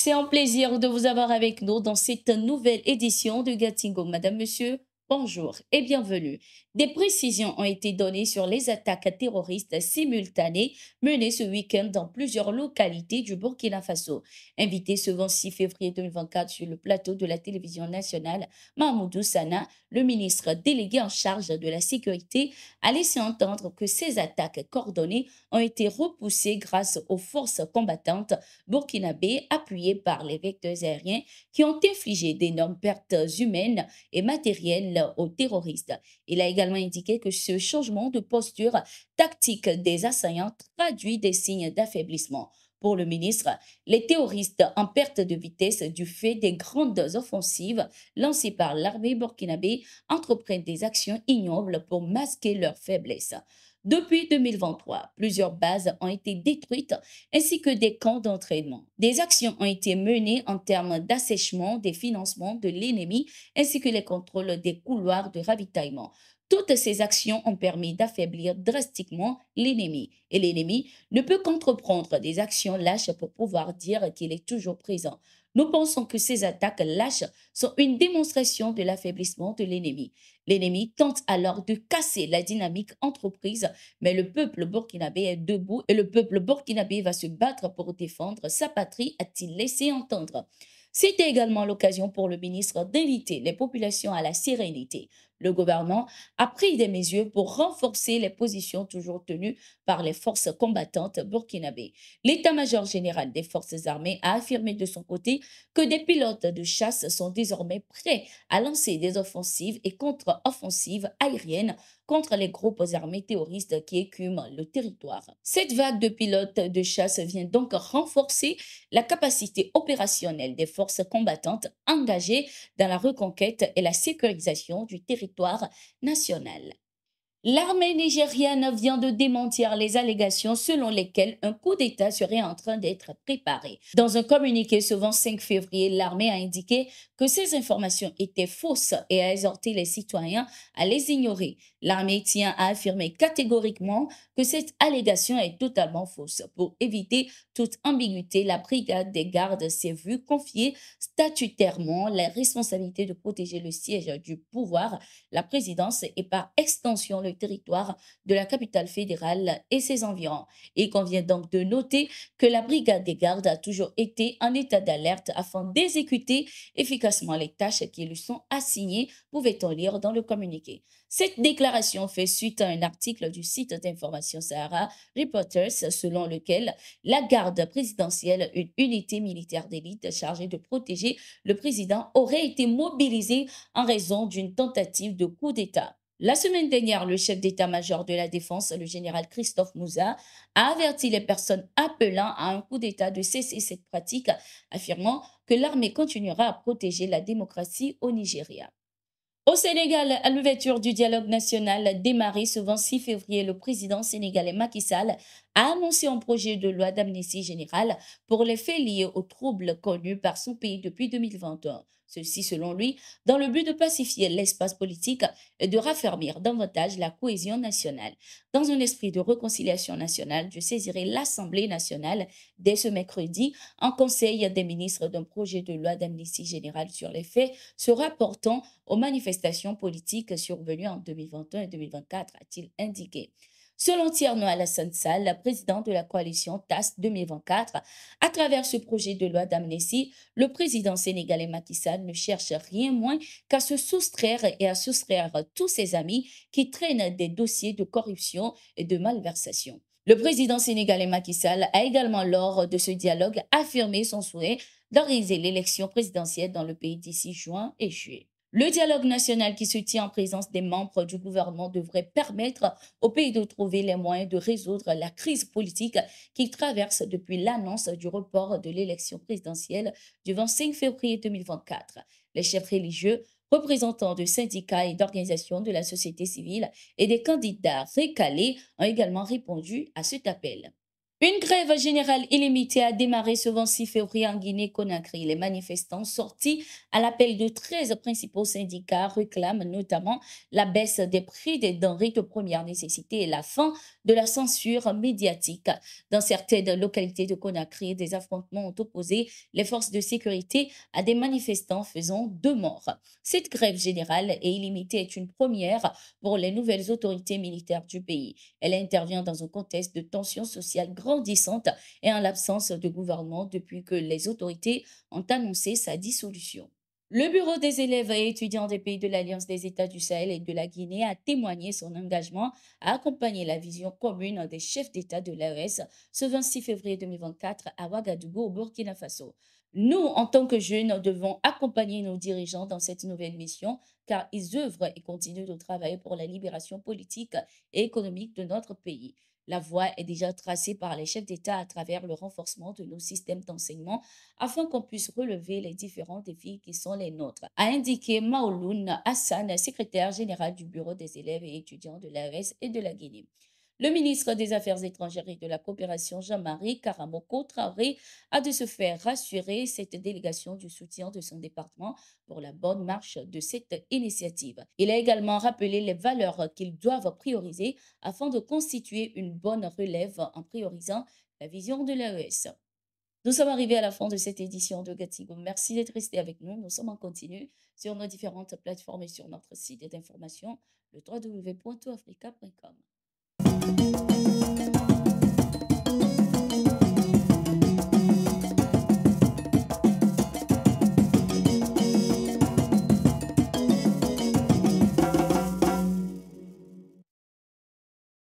C'est un plaisir de vous avoir avec nous dans cette nouvelle édition de Gatingo. Madame, Monsieur, bonjour et bienvenue. Des précisions ont été données sur les attaques terroristes simultanées menées ce week-end dans plusieurs localités du Burkina Faso. Invité ce 26 février 2024 sur le plateau de la télévision nationale, Mahmoudou Sana, le ministre délégué en charge de la sécurité, a laissé entendre que ces attaques coordonnées ont été repoussées grâce aux forces combattantes burkinabé appuyé par les vecteurs aériens qui ont infligé d'énormes pertes humaines et matérielles aux terroristes. Il a également indiqué que ce changement de posture tactique des assaillants traduit des signes d'affaiblissement. Pour le ministre, les terroristes en perte de vitesse du fait des grandes offensives lancées par l'armée burkinabé entreprennent des actions ignobles pour masquer leurs faiblesses. Depuis 2023, plusieurs bases ont été détruites ainsi que des camps d'entraînement. Des actions ont été menées en termes d'assèchement des financements de l'ennemi ainsi que les contrôles des couloirs de ravitaillement. Toutes ces actions ont permis d'affaiblir drastiquement l'ennemi et l'ennemi ne peut qu'entreprendre des actions lâches pour pouvoir dire qu'il est toujours présent. Nous pensons que ces attaques lâches sont une démonstration de l'affaiblissement de l'ennemi. L'ennemi tente alors de casser la dynamique entreprise, mais le peuple burkinabé est debout et le peuple burkinabé va se battre pour défendre sa patrie, a-t-il laissé entendre. C'était également l'occasion pour le ministre d'inviter les populations à la sérénité. Le gouvernement a pris des mesures pour renforcer les positions toujours tenues par les forces combattantes burkinabées. L'état-major général des forces armées a affirmé de son côté que des pilotes de chasse sont désormais prêts à lancer des offensives et contre-offensives aériennes contre les groupes armés terroristes qui écument le territoire. Cette vague de pilotes de chasse vient donc renforcer la capacité opérationnelle des forces combattantes engagées dans la reconquête et la sécurisation du territoire national. L'armée nigériane vient de démentir les allégations selon lesquelles un coup d'État serait en train d'être préparé. Dans un communiqué ce 25 février, l'armée a indiqué que ces informations étaient fausses et a exhorté les citoyens à les ignorer. L'armée tient à affirmer catégoriquement que cette allégation est totalement fausse. Pour éviter toute ambiguïté, la brigade des gardes s'est vue confier statutairement la responsabilité de protéger le siège du pouvoir, la présidence et par extension le territoire de la capitale fédérale et ses environs. Il convient donc de noter que la brigade des gardes a toujours été en état d'alerte afin d'exécuter efficacement les tâches qui lui sont assignées, pouvait-on lire dans le communiqué. Cette déclaration fait suite à un article du site d'information Sahara Reporters selon lequel la garde présidentielle, une unité militaire d'élite chargée de protéger le président, aurait été mobilisée en raison d'une tentative de coup d'État. La semaine dernière, le chef d'état-major de la Défense, le général Christophe Mouza, a averti les personnes appelant à un coup d'État de cesser cette pratique, affirmant que l'armée continuera à protéger la démocratie au Nigeria. Au Sénégal, à l'ouverture du dialogue national démarré ce 26 février, le président sénégalais Macky Sall a annoncé un projet de loi d'amnistie générale pour les faits liés aux troubles connus par son pays depuis 2021. Ceci, selon lui, dans le but de pacifier l'espace politique et de raffermir davantage la cohésion nationale. Dans un esprit de réconciliation nationale, je saisirai l'Assemblée nationale dès ce mercredi en conseil des ministres d'un projet de loi d'amnistie générale sur les faits se rapportant aux manifestations politiques survenues en 2021 et 2024, a-t-il indiqué. Selon Thierno Alassane Sall, président de la coalition TAS 2024, à travers ce projet de loi d'amnistie, le président sénégalais Macky Sall ne cherche rien moins qu'à se soustraire et à soustraire tous ses amis qui traînent des dossiers de corruption et de malversation. Le président sénégalais Macky Sall a également, lors de ce dialogue, affirmé son souhait d'organiser l'élection présidentielle dans le pays d'ici juin et juillet. Le dialogue national qui se tient en présence des membres du gouvernement devrait permettre au pays de trouver les moyens de résoudre la crise politique qu'il traverse depuis l'annonce du report de l'élection présidentielle du 25 février 2024. Les chefs religieux, représentants de syndicats et d'organisations de la société civile et des candidats recalés ont également répondu à cet appel. Une grève générale illimitée a démarré ce 26 février en Guinée-Conakry. Les manifestants sortis à l'appel de 13 principaux syndicats réclament notamment la baisse des prix des denrées de première nécessité et la fin de la censure médiatique. Dans certaines localités de Conakry, des affrontements ont opposé les forces de sécurité à des manifestants faisant 2 morts. Cette grève générale et illimitée est une première pour les nouvelles autorités militaires du pays. Elle intervient dans un contexte de tensions sociales grandissantes et en l'absence de gouvernement depuis que les autorités ont annoncé sa dissolution. Le Bureau des élèves et étudiants des pays de l'Alliance des États du Sahel et de la Guinée a témoigné son engagement à accompagner la vision commune des chefs d'État de l'AES ce 26 février 2024 à Ouagadougou, au Burkina Faso. Nous, en tant que jeunes, devons accompagner nos dirigeants dans cette nouvelle mission car ils œuvrent et continuent de travailler pour la libération politique et économique de notre pays. La voie est déjà tracée par les chefs d'État à travers le renforcement de nos systèmes d'enseignement afin qu'on puisse relever les différents défis qui sont les nôtres, a indiqué Maouloun Hassan, secrétaire général du Bureau des élèves et étudiants de l'AES et de la Guinée. Le ministre des Affaires étrangères et de la coopération, Jean-Marie Karamoko Traoré, a de se faire rassurer cette délégation du soutien de son département pour la bonne marche de cette initiative. Il a également rappelé les valeurs qu'ils doivent prioriser afin de constituer une bonne relève en priorisant la vision de l'AES. Nous sommes arrivés à la fin de cette édition de Gatigo. Merci d'être resté avec nous. Nous sommes en continu sur nos différentes plateformes et sur notre site d'information, le www.toafrica.com.